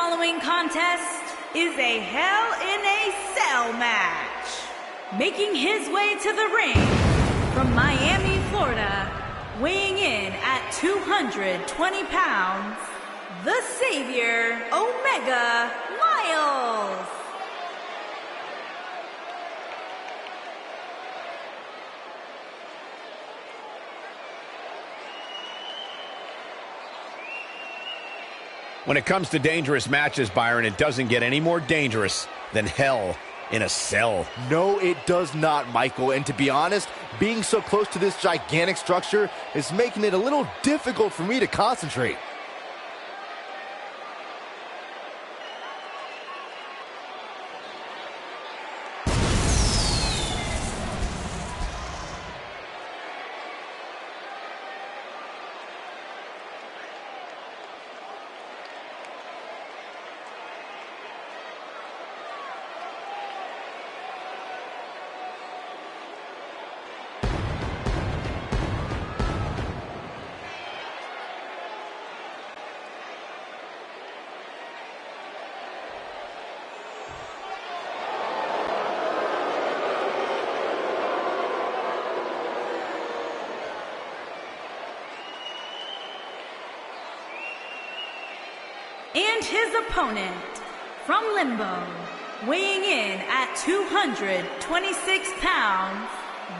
following contest is a Hell in a Cell match. Making his way to the ring from Miami, Florida, weighing in at 220 pounds, the Savior, Omega Miles. When it comes to dangerous matches, Byron, it doesn't get any more dangerous than Hell in a Cell. No, it does not, Michael. And to be honest, being so close to this gigantic structure is making it a little difficult for me to concentrate. And his opponent, from Limbo, weighing in at 226 pounds,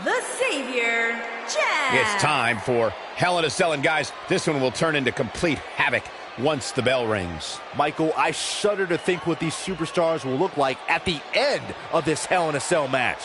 the Savior, Jazz. It's time for Hell in a Cell, and guys, this one will turn into complete havoc once the bell rings. Michael, I shudder to think what these superstars will look like at the end of this Hell in a Cell match.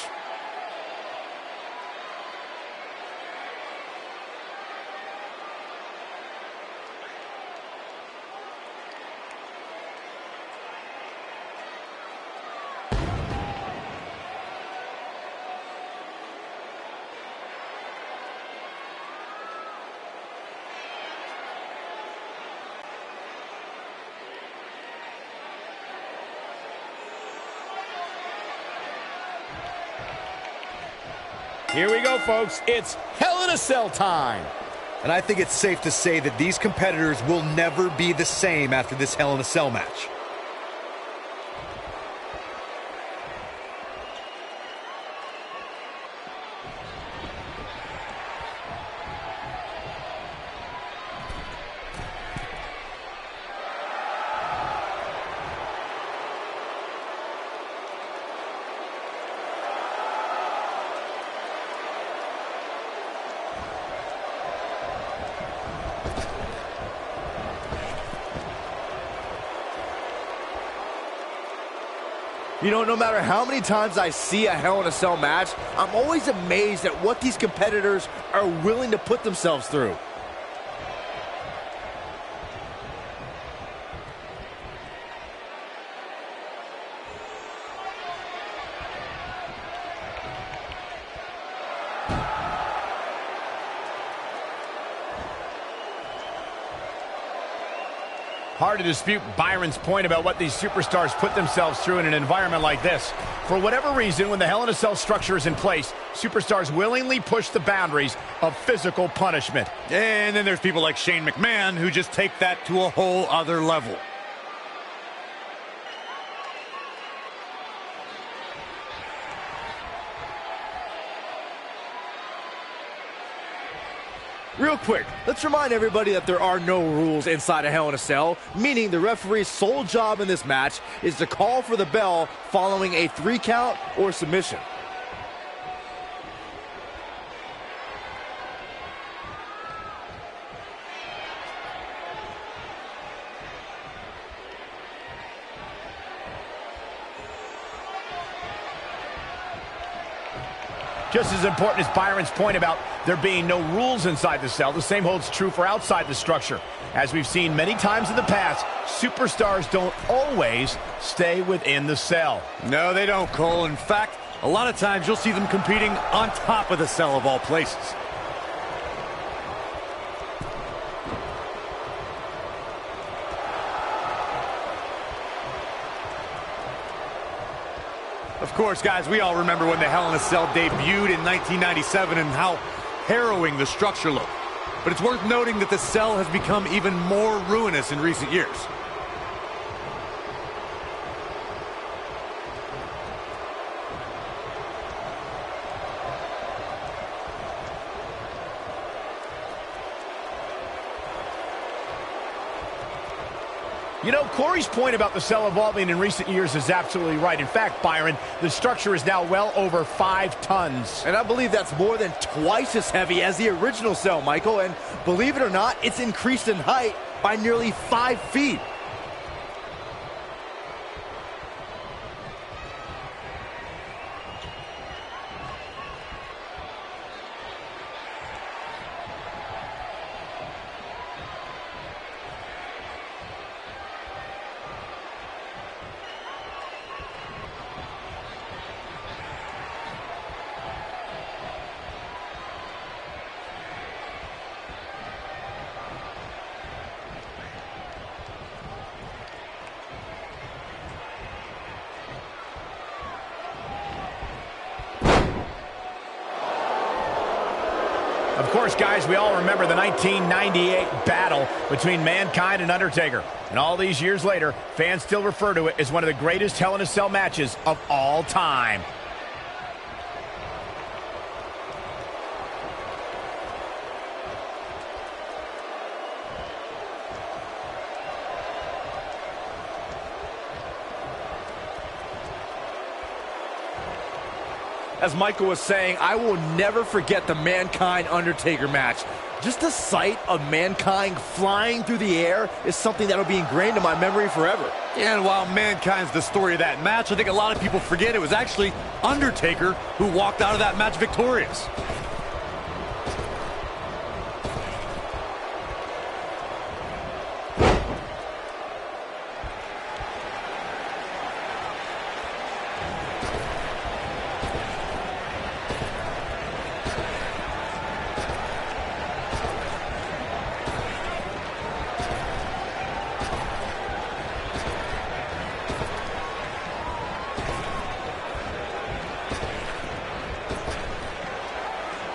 Here we go, folks. It's Hell in a Cell time. And I think it's safe to say that these competitors will never be the same after this Hell in a Cell match. You know, no matter how many times I see a Hell in a Cell match, I'm always amazed at what these competitors are willing to put themselves through. Hard to dispute Byron's point about what these superstars put themselves through in an environment like this. For whatever reason, when the Hell in a Cell structure is in place, superstars willingly push the boundaries of physical punishment. And then there's people like Shane McMahon who just take that to a whole other level. Real quick, let's remind everybody that there are no rules inside a Hell in a Cell, meaning the referee's sole job in this match is to call for the bell following a 3 count or submission. Just as important as Byron's point about there being no rules inside the cell, the same holds true for outside the structure. As we've seen many times in the past, superstars don't always stay within the cell. No, they don't, Cole. In fact, a lot of times you'll see them competing on top of the cell of all places. Of course, guys, we all remember when the Hell in a Cell debuted in 1997 and how harrowing the structure looked. But it's worth noting that the cell has become even more ruinous in recent years. You know, Corey's point about the cell evolving in recent years is absolutely right. In fact, Byron, the structure is now well over 5 tons. And I believe that's more than twice as heavy as the original cell, Michael. And believe it or not, it's increased in height by nearly 5 feet. Of course, guys, we all remember the 1998 battle between Mankind and Undertaker. And all these years later, fans still refer to it as one of the greatest Hell in a Cell matches of all time. As Michael was saying, I will never forget the Mankind-Undertaker match. Just the sight of Mankind flying through the air is something that will be ingrained in my memory forever. Yeah, and while Mankind's the story of that match, I think a lot of people forget it was actually Undertaker who walked out of that match victorious.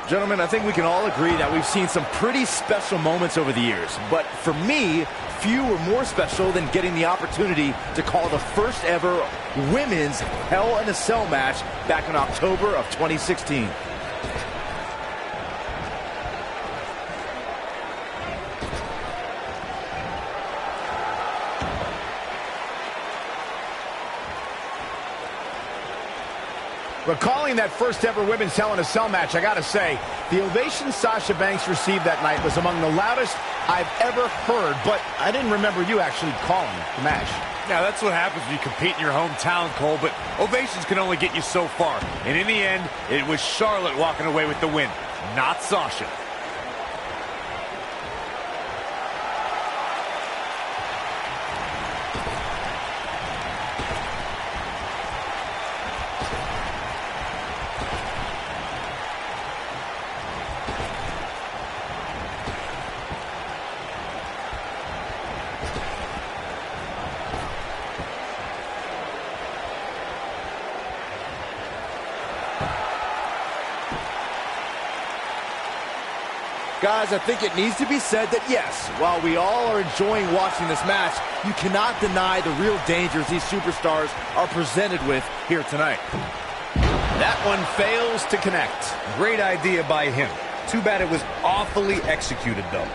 Gentlemen, I think we can all agree that we've seen some pretty special moments over the years. But for me, few were more special than getting the opportunity to call the first ever women's Hell in a Cell match back in October of 2016. Recalling that first ever women's Hell in a Cell match, I gotta say, the ovation Sasha Banks received that night was among the loudest I've ever heard, but I didn't remember you actually calling the match. Yeah, that's what happens when you compete in your hometown, Cole, but ovations can only get you so far. And in the end, it was Charlotte walking away with the win, not Sasha. Guys, I think it needs to be said that yes, while we all are enjoying watching this match, you cannot deny the real dangers these superstars are presented with here tonight. That one fails to connect. Great idea by him. Too bad it was awfully executed, though.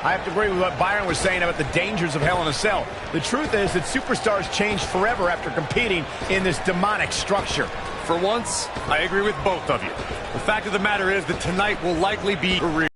I have to agree with what Byron was saying about the dangers of Hell in a Cell. The truth is that superstars change forever after competing in this demonic structure. For once, I agree with both of you. The fact of the matter is that tonight will likely be careers.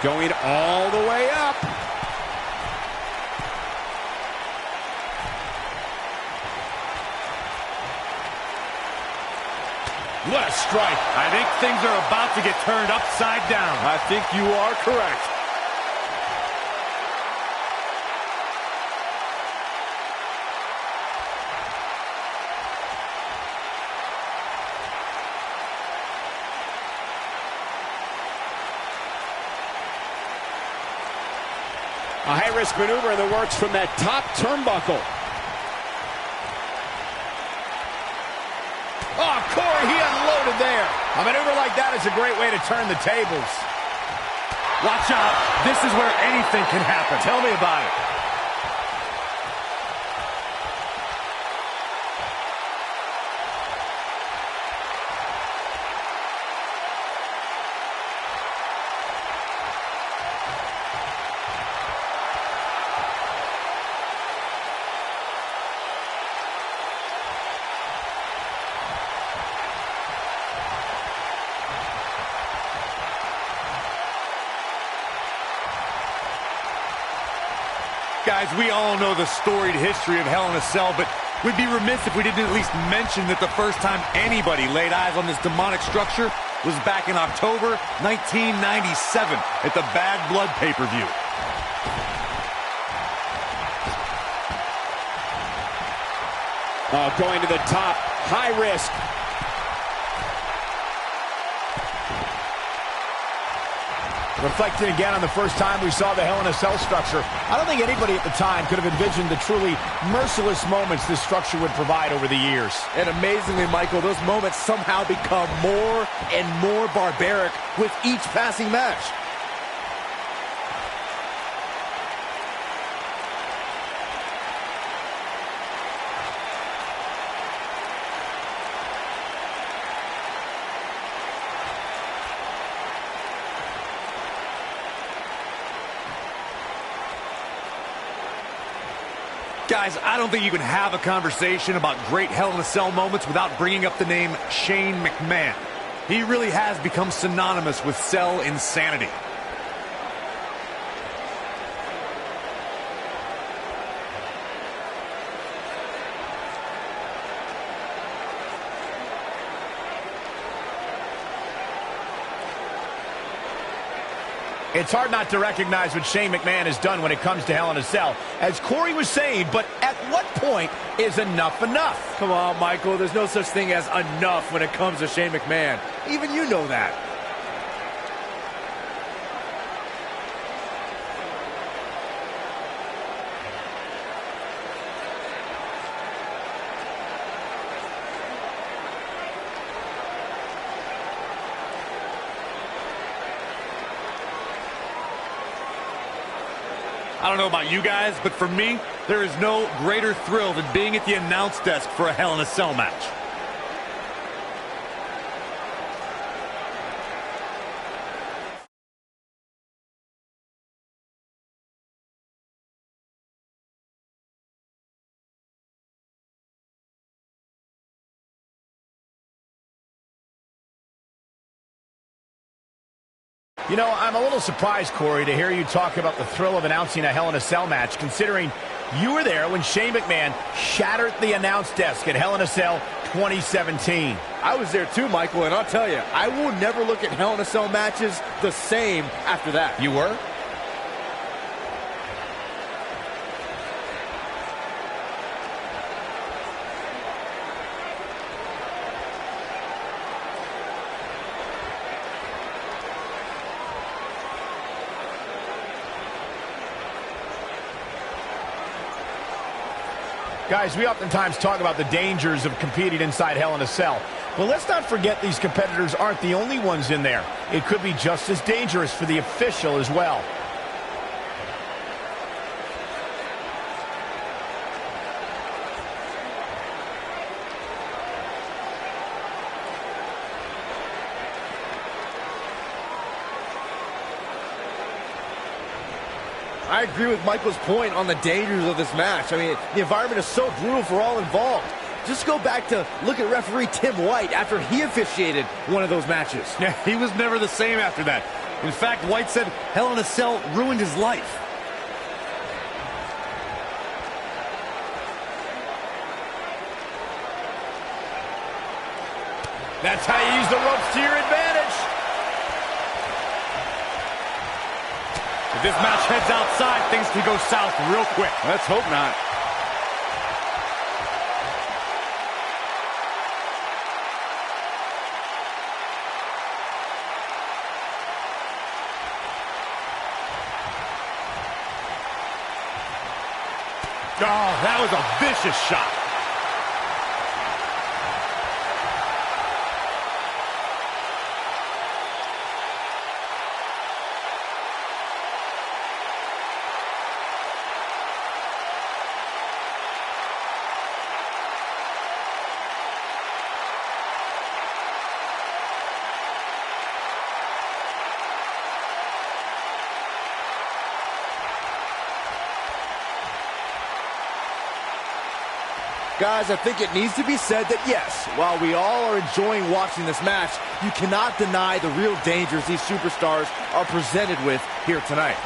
Going all the way up. What a strike. I think things are about to get turned upside down. I think you are correct. A high-risk maneuver in the works from that top turnbuckle. Oh, Corey, he unloaded there. A maneuver like that is a great way to turn the tables. Watch out. This is where anything can happen. Tell me about it. Guys, we all know the storied history of Hell in a Cell, but we'd be remiss if we didn't at least mention that the first time anybody laid eyes on this demonic structure was back in October 1997 at the Bad Blood pay-per-view. Going to the top, high risk. Reflecting again on the first time we saw the Hell in a Cell structure, I don't think anybody at the time could have envisioned the truly merciless moments this structure would provide over the years. And amazingly, Michael, those moments somehow become more and more barbaric with each passing match. Guys, I don't think you can have a conversation about great Hell in a Cell moments without bringing up the name Shane McMahon. He really has become synonymous with cell insanity. It's hard not to recognize what Shane McMahon has done when it comes to Hell in a Cell. As Corey was saying, but at what point is enough enough? Come on, Michael, there's no such thing as enough when it comes to Shane McMahon. Even you know that. I don't know about you guys, but for me, there is no greater thrill than being at the announce desk for a Hell in a Cell match. You know, I'm a little surprised, Corey, to hear you talk about the thrill of announcing a Hell in a Cell match, considering you were there when Shane McMahon shattered the announce desk at Hell in a Cell 2017. I was there too, Michael, and I'll tell you, I will never look at Hell in a Cell matches the same after that. You were? Guys, we oftentimes talk about the dangers of competing inside Hell in a Cell. But let's not forget these competitors aren't the only ones in there. It could be just as dangerous for the official as well. I agree with Michael's point on the dangers of this match. I mean, the environment is so brutal for all involved. Just go back to look at referee Tim White after he officiated one of those matches. Yeah, he was never the same after that. In fact, White said Hell in a Cell ruined his life. That's how you use the ropes to your advantage. If this match heads outside, things could go south real quick. Let's hope not. Oh, that was a vicious shot. Guys, I think it needs to be said that yes, while we all are enjoying watching this match, you cannot deny the real dangers these superstars are presented with here tonight.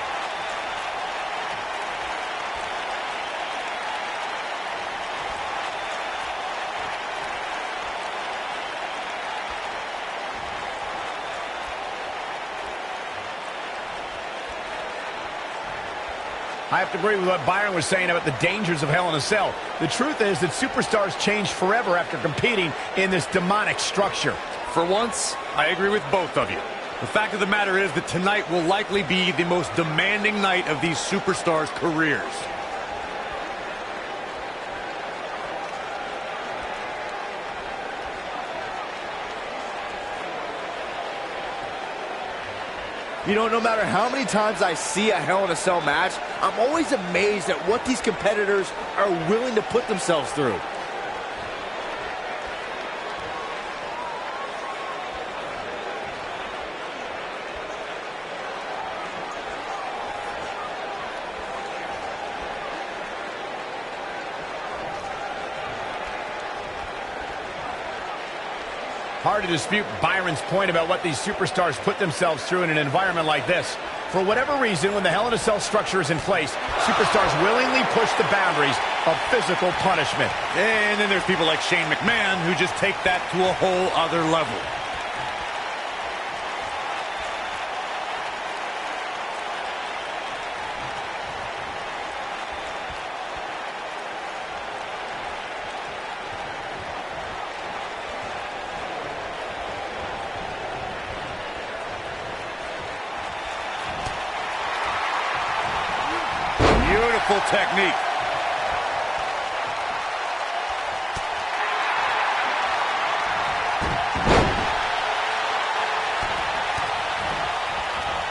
I have to agree with what Byron was saying about the dangers of Hell in a Cell. The truth is that superstars change forever after competing in this demonic structure. For once, I agree with both of you. The fact of the matter is that tonight will likely be the most demanding night of these superstars' careers. You know, no matter how many times I see a Hell in a Cell match, I'm always amazed at what these competitors are willing to put themselves through. Hard to dispute Byron's point about what these superstars put themselves through in an environment like this. For whatever reason, when the Hell in a Cell structure is in place, superstars willingly push the boundaries of physical punishment. And then there's people like Shane McMahon who just take that to a whole other level. Beautiful technique.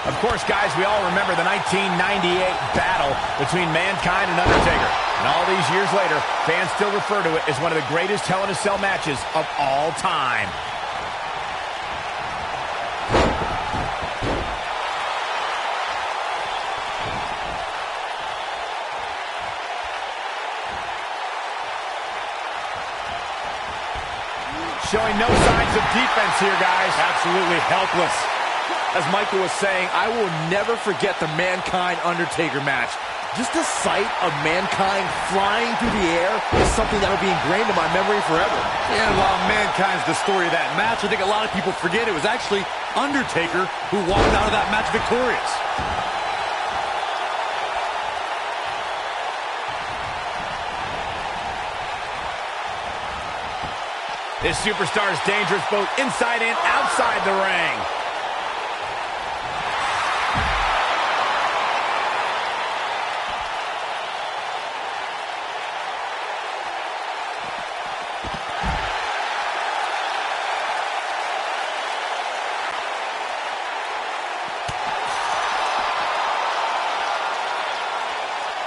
Of course, guys, we all remember the 1998 battle between Mankind and Undertaker. And all these years later, fans still refer to it as one of the greatest Hell in a Cell matches of all time. Showing no signs of defense here, guys. Absolutely helpless. As Michael was saying, I will never forget the Mankind-Undertaker match. Just the sight of Mankind flying through the air is something that will be ingrained in my memory forever. And while Mankind's the story of that match, I think a lot of people forget it was actually Undertaker who walked out of that match victorious. This superstar is dangerous both inside and outside the ring.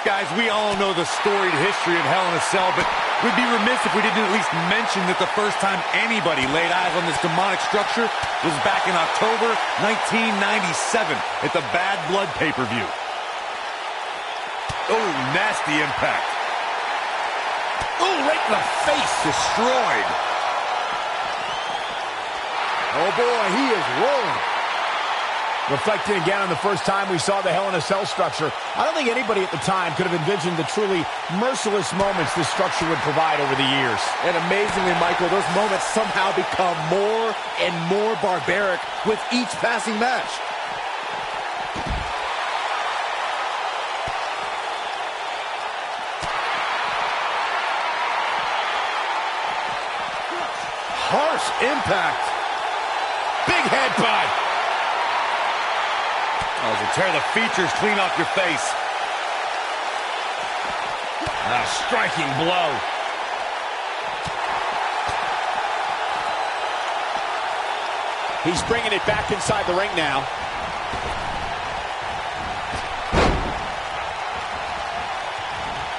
Guys, we all know the storied history of Hell in a Cell, but we'd be remiss if we didn't at least mention that the first time anybody laid eyes on this demonic structure was back in October 1997 at the Bad Blood pay-per-view. Oh, nasty impact. Oh, right in the face. Destroyed. Oh boy, he is rolling. Reflecting again on the first time we saw the Hell in a Cell structure, I don't think anybody at the time could have envisioned the truly merciless moments this structure would provide over the years. And amazingly, Michael, those moments somehow become more and more barbaric with each passing match. Harsh impact. Big headbutt. Oh, to tear the features clean off your face. A striking blow. He's bringing it back inside the ring now.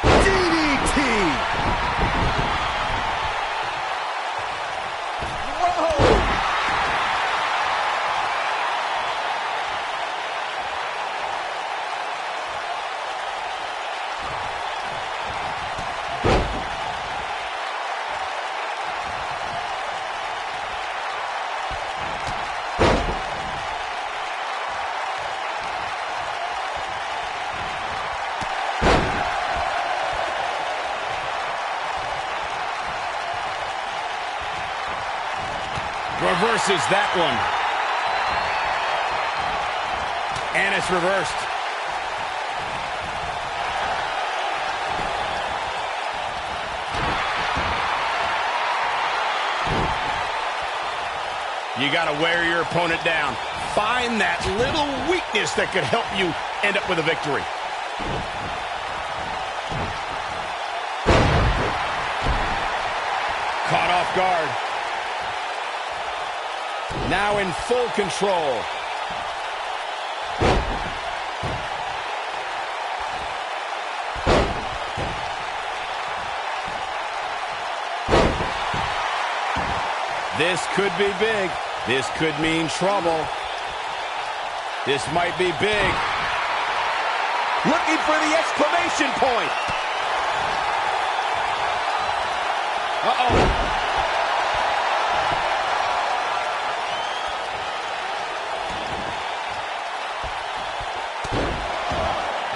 DDT! Whoa! Reverses that one. And it's reversed. You got to wear your opponent down. Find that little weakness that could help you end up with a victory. Caught off guard. Now in full control. This could be big. This could mean trouble. This might be big. Looking for the exclamation point. Uh-oh.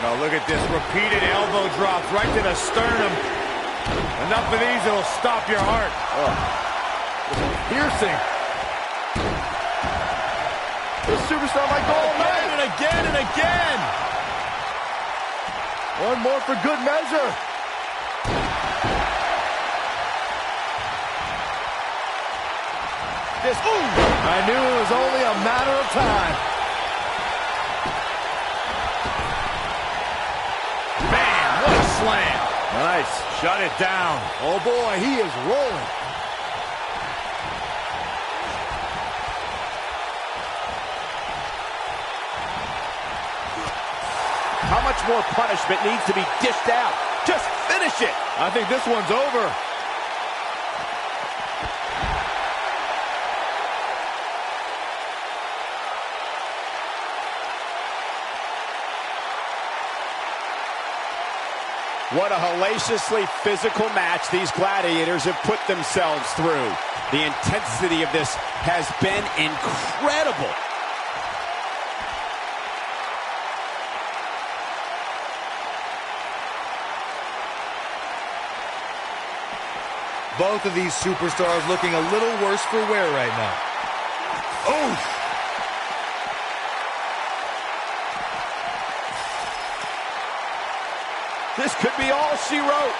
Now look at this, repeated elbow drops right to the sternum. Enough of these, it'll stop your heart. Piercing. This superstar might go all night. And again and again. One more for good measure. This, ooh! I knew it was only a matter of time. Man, what a slam. Nice. Shut it down. Oh boy, he is rolling. How much more punishment needs to be dished out? Just finish it. I think this one's over. What a hellaciously physical match these gladiators have put themselves through. The intensity of this has been incredible. Both of these superstars looking a little worse for wear right now. Oh! This could be all she wrote.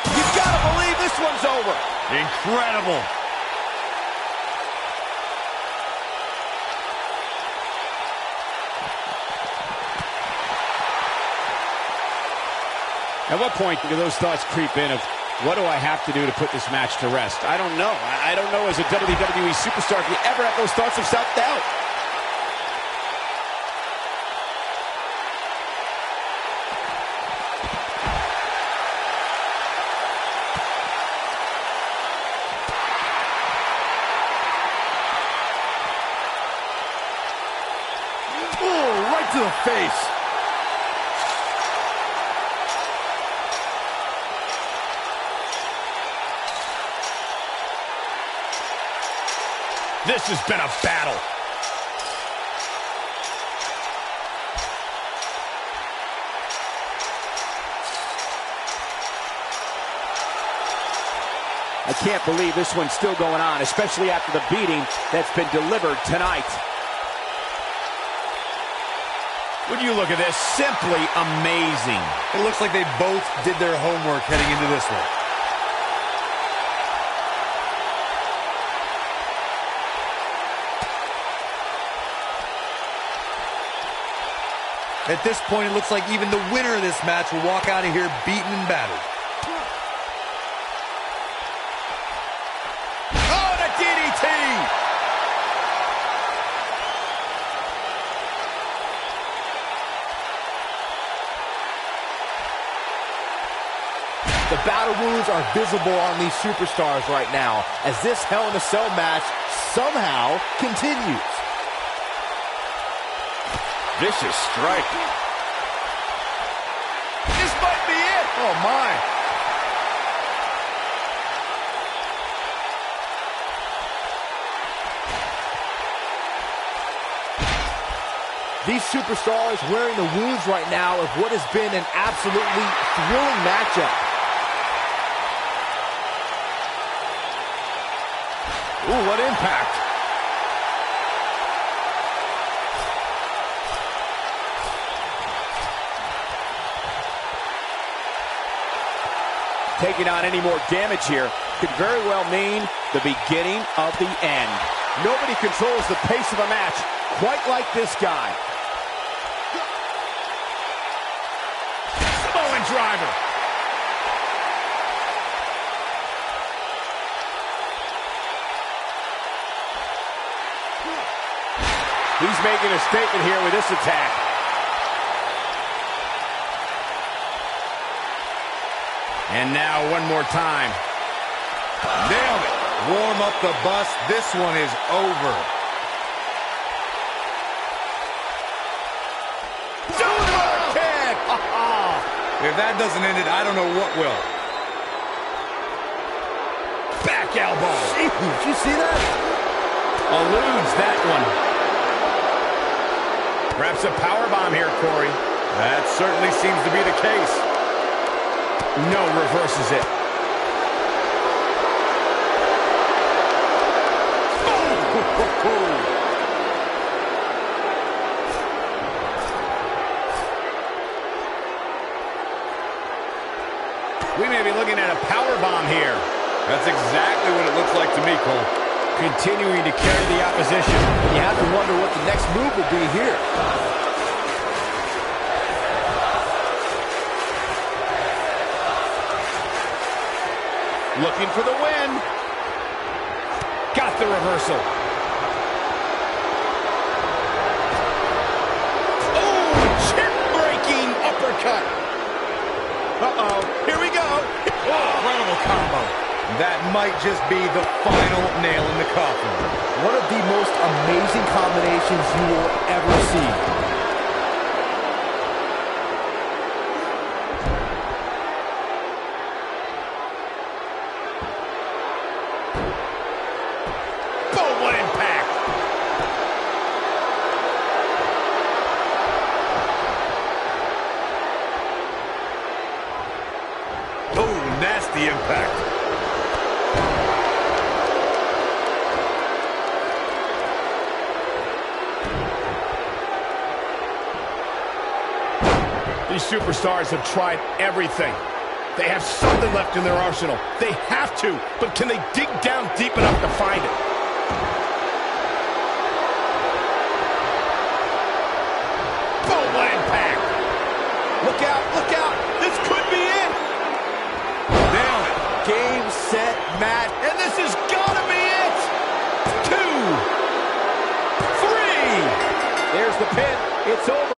You've got to believe this one's over. Incredible. At what point do those thoughts creep in of, what do I have to do to put this match to rest? I don't know. I don't know as a WWE superstar if you ever have those thoughts of self-doubt. Oh, right to the face. This has been a battle. I can't believe this one's still going on, especially after the beating that's been delivered tonight. When you look at this, simply amazing. It looks like they both did their homework heading into this one. At this point, it looks like even the winner of this match will walk out of here beaten and battered. Oh, the DDT! The battle wounds are visible on these superstars right now as this Hell in a Cell match somehow continues. Vicious strike. This might be it. Oh, my. These superstars wearing the wounds right now of what has been an absolutely thrilling matchup. Ooh, what impact. Taking on any more damage here could very well mean the beginning of the end. Nobody controls the pace of a match quite like this guy. Samoan driver. He's making a statement here with this attack. And now one more time. Nailed it. Warm up the bus. This one is over. Super kick! If that doesn't end it, I don't know what will. Back elbow. Did you see that? Eludes that one. Perhaps a powerbomb here, Corey. That certainly seems to be the case. No, reverses it. We may be looking at a powerbomb here. That's exactly what it looks like to me, Cole. Continuing to carry the opposition. You have to wonder what the next move will be here. Looking for the win. Got the reversal. Oh, chin-breaking uppercut. Uh-oh, here we go. Incredible combo. That might just be the final nail in the coffin. One of the most amazing combinations you will ever see. Boom, what impact. Oh, nasty impact. These superstars have tried everything. They have something left in their arsenal. They have to, but can they dig down deep enough to find it? Boom, what impact. Look out, this could be it. Nailed it. Game, set, match. And this has gotta be it. 2, 3. There's the pin, it's over.